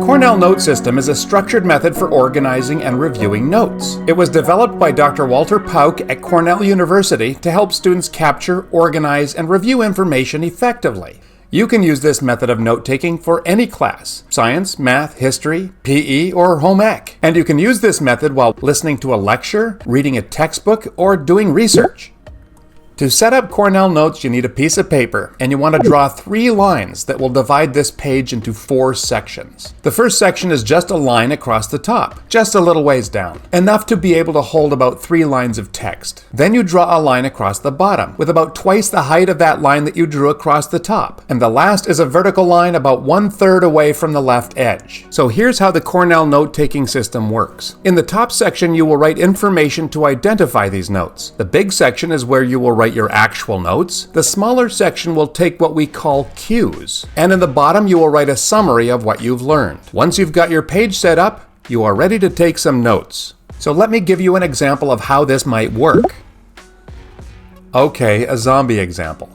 Cornell Notes system is a structured method for organizing and reviewing notes. It was developed by Dr. Walter Pauk at Cornell University to help students capture, organize, and review information effectively. You can use this method of note-taking for any class: science, math, history, PE, or home ec. And you can use this method while listening to a lecture, reading a textbook, or doing research. To set up Cornell Notes, you need a piece of paper, and you want to draw 3 lines that will divide this page into 4 sections. The first section is just a line across the top, just a little ways down, enough to be able to hold about 3 lines of text. Then you draw a line across the bottom, with about twice the height of that line that you drew across the top. And the last is a vertical line about 1/3 away from the left edge. So here's how the Cornell note-taking system works. In the top section, you will write information to identify these notes. The big section is where you will write your actual notes. The smaller section will take what we call cues. And in the bottom, you will write a summary of what you've learned. Once you've got your page set up, you are ready to take some notes. So let me give you an example of how this might work. Okay, a zombie example.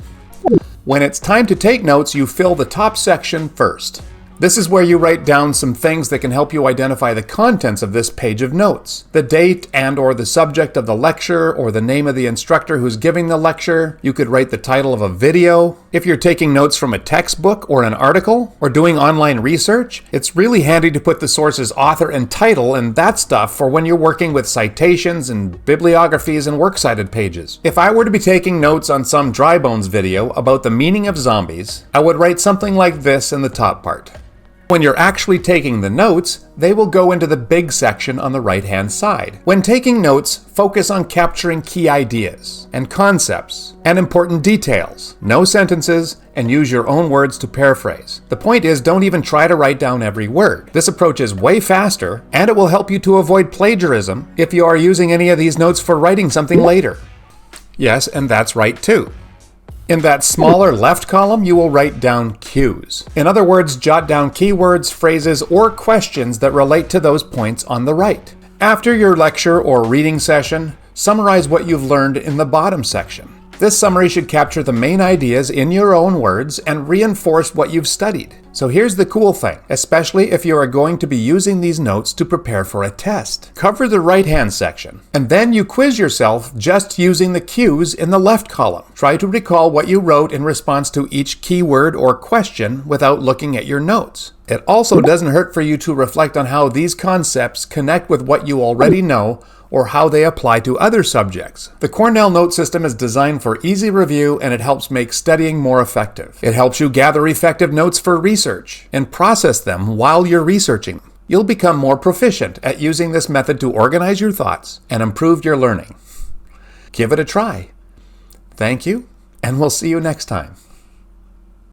When it's time to take notes, you fill the top section first. This is where you write down some things that can help you identify the contents of this page of notes. The date and/or the subject of the lecture, or the name of the instructor who's giving the lecture. You could write the title of a video. If you're taking notes from a textbook or an article, or doing online research, it's really handy to put the source's author and title and that stuff for when you're working with citations and bibliographies and works cited pages. If I were to be taking notes on some Dry Bones video about the meaning of zombies, I would write something like this in the top part. When you're actually taking the notes, they will go into the big section on the right-hand side. When taking notes, focus on capturing key ideas and concepts and important details. No sentences, and use your own words to paraphrase. The point is, don't even try to write down every word. This approach is way faster, and it will help you to avoid plagiarism if you are using any of these notes for writing something later. Yes, and that's right too. In that smaller left column, you will write down cues. In other words, jot down keywords, phrases, or questions that relate to those points on the right. After your lecture or reading session, summarize what you've learned in the bottom section. This summary should capture the main ideas in your own words and reinforce what you've studied. So here's the cool thing, especially if you are going to be using these notes to prepare for a test. Cover the right-hand section, and then you quiz yourself just using the cues in the left column. Try to recall what you wrote in response to each keyword or question without looking at your notes. It also doesn't hurt for you to reflect on how these concepts connect with what you already know or how they apply to other subjects. The Cornell Note system is designed for easy review, and it helps make studying more effective. It helps you gather effective notes for research and process them while you're researching. You'll become more proficient at using this method to organize your thoughts and improve your learning. Give it a try. Thank you, and we'll see you next time.